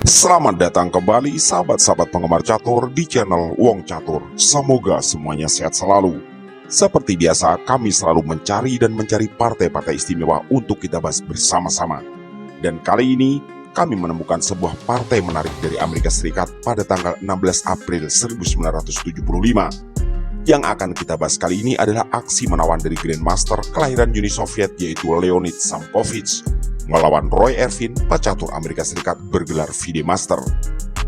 Selamat datang kembali sahabat-sahabat penggemar catur di channel Wong Catur. Semoga semuanya sehat selalu. Seperti biasa, kami selalu mencari partai-partai istimewa untuk kita bahas bersama-sama. Dan kali ini, kami menemukan sebuah partai menarik dari Amerika Serikat pada tanggal 16 April 1975. Yang akan kita bahas kali ini adalah aksi menawan dari Grandmaster kelahiran Uni Soviet yaitu Leonid Samkovich melawan Roy Ervin, pecatur Amerika Serikat bergelar FIDE Master.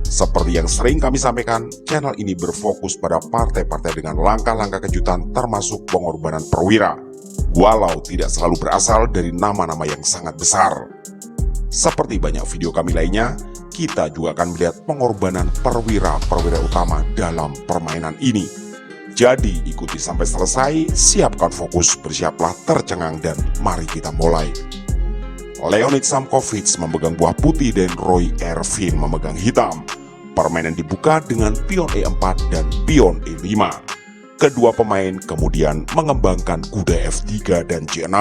Seperti yang sering kami sampaikan, channel ini berfokus pada partai-partai dengan langkah-langkah kejutan termasuk pengorbanan perwira, walau tidak selalu berasal dari nama-nama yang sangat besar. Seperti banyak video kami lainnya, kita juga akan melihat pengorbanan perwira-perwira utama dalam permainan ini. Jadi ikuti sampai selesai, siapkan fokus, bersiaplah tercengang dan mari kita mulai. Leonid Samkovich memegang buah putih dan Roy Ervin memegang hitam. Permainan dibuka dengan pion E4 dan pion E5. Kedua pemain kemudian mengembangkan kuda F3 dan C6.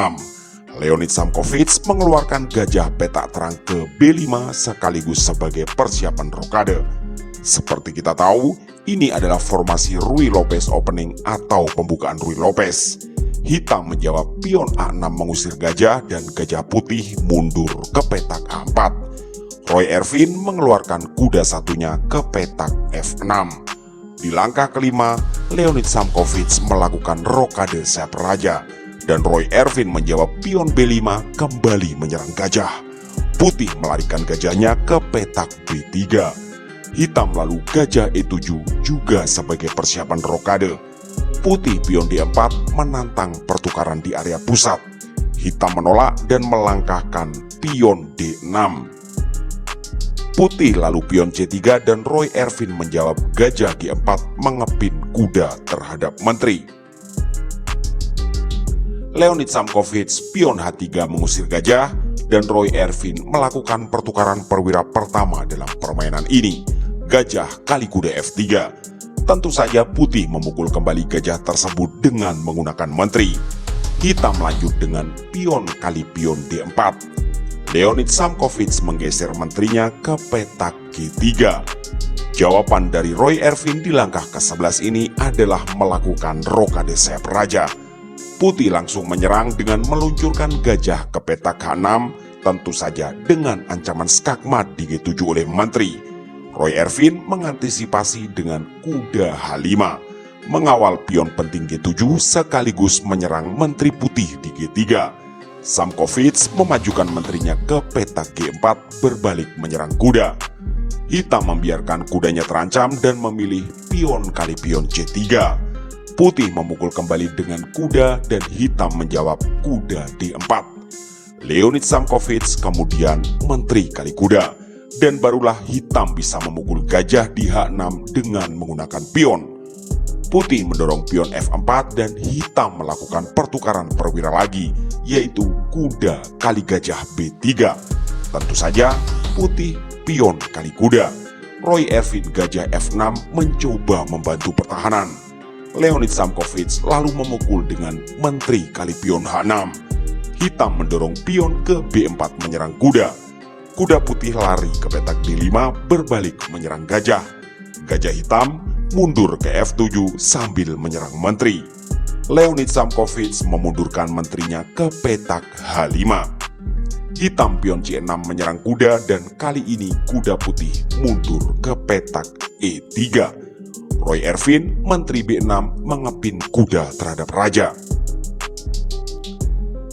Leonid Samkovich mengeluarkan gajah petak terang ke B5 sekaligus sebagai persiapan rokade. Seperti kita tahu, ini adalah formasi Ruy Lopez opening atau pembukaan Ruy Lopez. Hitam menjawab pion A6 mengusir gajah dan gajah putih mundur ke petak A4. Roy Ervin mengeluarkan kuda satunya ke petak F6. Di langkah kelima, Leonid Samkovich melakukan rokade sayap raja dan Roy Ervin menjawab pion B5 kembali menyerang gajah. Putih melarikan gajahnya ke petak B3. Hitam lalu gajah E7 juga sebagai persiapan rokade. Putih pion D4 menantang pertukaran di area pusat. Hitam menolak dan melangkahkan pion D6. Putih lalu pion C3 dan Roy Ervin menjawab gajah G4 mengepin kuda terhadap menteri. Leonid Samkovich pion H3 mengusir gajah dan Roy Ervin melakukan pertukaran perwira pertama dalam permainan ini. Gajah kali kuda F3. Tentu saja putih memukul kembali gajah tersebut dengan menggunakan menteri. Hitam lanjut dengan pion kali pion D4. Leonid Samkovich menggeser menterinya ke petak G3. Jawaban dari Roy Ervin di langkah ke-11 ini adalah melakukan rokade sayap raja. Putih langsung menyerang dengan meluncurkan gajah ke petak H6, tentu saja dengan ancaman skakmat di G7 oleh menteri. Roy Ervin mengantisipasi dengan kuda H5, mengawal pion penting G7 sekaligus menyerang menteri putih di G3. Samkovich memajukan menterinya ke petak G4 berbalik menyerang kuda. Hitam membiarkan kudanya terancam dan memilih pion kali pion C3. Putih memukul kembali dengan kuda dan hitam menjawab kuda D4. Leonid Samkovich kemudian menteri kali kuda. Dan barulah hitam bisa memukul gajah di H6 dengan menggunakan pion. Putih mendorong pion F4 dan hitam melakukan pertukaran perwira lagi, yaitu kuda kali gajah B3. Tentu saja putih pion kali kuda. Roy Ervin gajah F6 mencoba membantu pertahanan. Leonid Samkovich lalu memukul dengan menteri kali pion H6. Hitam mendorong pion ke B4 menyerang kuda. Kuda putih lari ke petak D5 berbalik menyerang gajah. Gajah hitam mundur ke F7 sambil menyerang menteri. Leonid Samkovich memundurkan menterinya ke petak H5. Hitam pion C6 menyerang kuda dan kali ini kuda putih mundur ke petak E3. Roy Ervin, menteri B6 mengepin kuda terhadap raja.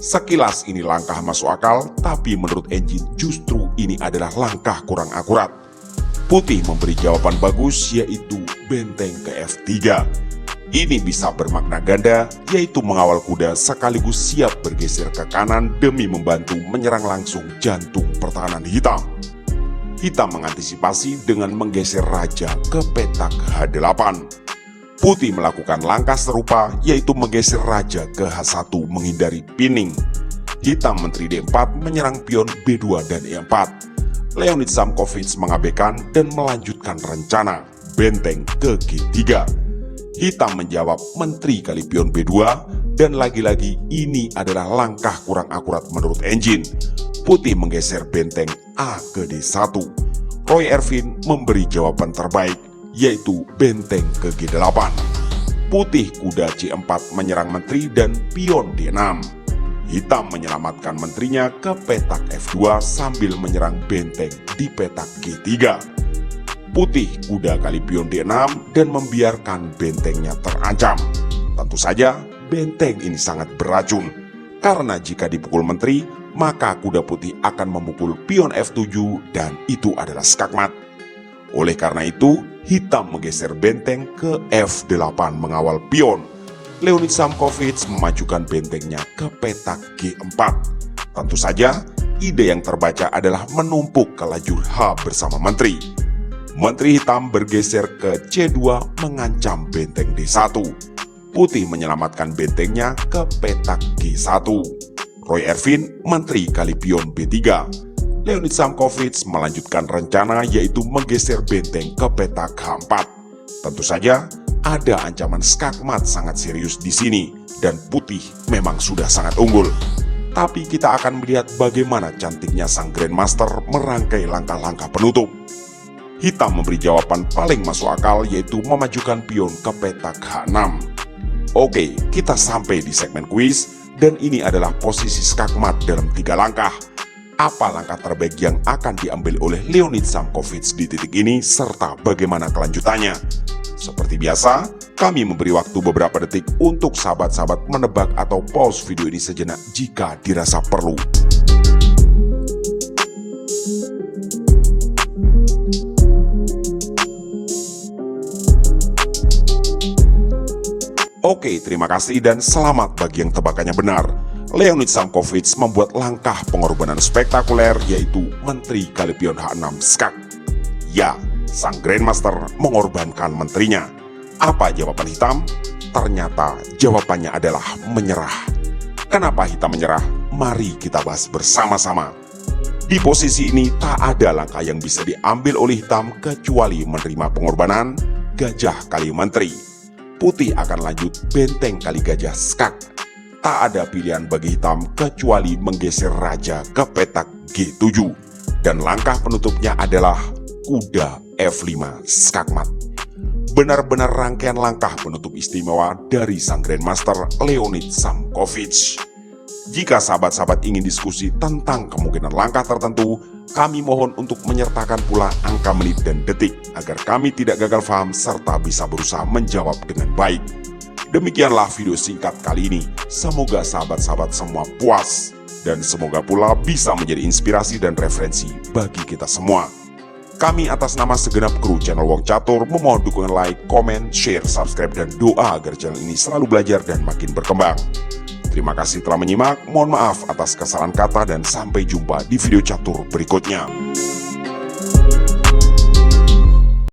Sekilas ini langkah masuk akal, tapi menurut engine justru ini adalah langkah kurang akurat. Putih memberi jawaban bagus, yaitu benteng ke F3. Ini bisa bermakna ganda, yaitu mengawal kuda sekaligus siap bergeser ke kanan demi membantu menyerang langsung jantung pertahanan hitam. Hitam mengantisipasi dengan menggeser raja ke petak H8. Putih melakukan langkah serupa, yaitu menggeser raja ke H1 menghindari pinning. Hitam menteri D4 menyerang pion B2 dan E4. Leonid Samkovich mengabaikan dan melanjutkan rencana benteng ke G3. Hitam menjawab menteri kali pion B2 dan lagi-lagi ini adalah langkah kurang akurat menurut engine. Putih menggeser benteng A ke D1. Roy Ervin memberi jawaban terbaik, yaitu benteng ke G8. Putih kuda C4 menyerang menteri dan pion D6. Hitam menyelamatkan menterinya ke petak F2 sambil menyerang benteng di petak G3. Putih kuda kali pion D6 dan membiarkan bentengnya terancam. Tentu saja benteng ini sangat beracun, karena jika dipukul menteri, maka kuda putih akan memukul pion F7 dan itu adalah skakmat. Oleh karena itu, hitam menggeser benteng ke F8 mengawal pion. Leonid Samkovich memajukan bentengnya ke petak G4. Tentu saja, ide yang terbaca adalah menumpuk ke lajur H bersama menteri. Menteri hitam bergeser ke C2 mengancam benteng D1. Putih menyelamatkan bentengnya ke petak G1. Roy Ervin menteri kali pion B3. Leonid Samkovich melanjutkan rencana yaitu menggeser benteng ke petak H4. Tentu saja ada ancaman skakmat sangat serius di sini dan putih memang sudah sangat unggul. Tapi kita akan melihat bagaimana cantiknya sang Grandmaster merangkai langkah-langkah penutup. Hitam memberi jawaban paling masuk akal yaitu memajukan pion ke petak H6. Oke, kita sampai di segmen kuis. Dan ini adalah posisi skakmat dalam 3 langkah. Apa langkah terbaik yang akan diambil oleh Leonid Samkovich di titik ini serta bagaimana kelanjutannya? Seperti biasa, kami memberi waktu beberapa detik untuk sahabat-sahabat menebak atau pause video ini sejenak jika dirasa perlu. Oke, terima kasih dan selamat bagi yang tebakannya benar. Leonid Samkovich membuat langkah pengorbanan spektakuler yaitu menteri kali pion H6 skak. Ya, sang Grandmaster mengorbankan menterinya. Apa jawaban hitam? Ternyata jawabannya adalah menyerah. Kenapa hitam menyerah? Mari kita bahas bersama-sama. Di posisi ini tak ada langkah yang bisa diambil oleh hitam kecuali menerima pengorbanan gajah kali menteri. Putih akan lanjut benteng kali gajah skak. Tak ada pilihan bagi hitam kecuali menggeser raja ke petak G7. Dan langkah penutupnya adalah kuda F5 skakmat. Benar-benar rangkaian langkah penutup istimewa dari sang Grandmaster Leonid Samkovich. Jika sahabat-sahabat ingin diskusi tentang kemungkinan langkah tertentu, kami mohon untuk menyertakan pula angka menit dan detik agar kami tidak gagal paham serta bisa berusaha menjawab dengan baik. Demikianlah video singkat kali ini. Semoga sahabat-sahabat semua puas dan semoga pula bisa menjadi inspirasi dan referensi bagi kita semua. Kami atas nama segenap kru channel Wong Catur memohon dukungan like, komen, share, subscribe, dan doa agar channel ini selalu belajar dan makin berkembang. Terima kasih telah menyimak, mohon maaf atas kesalahan kata dan sampai jumpa di video catur berikutnya.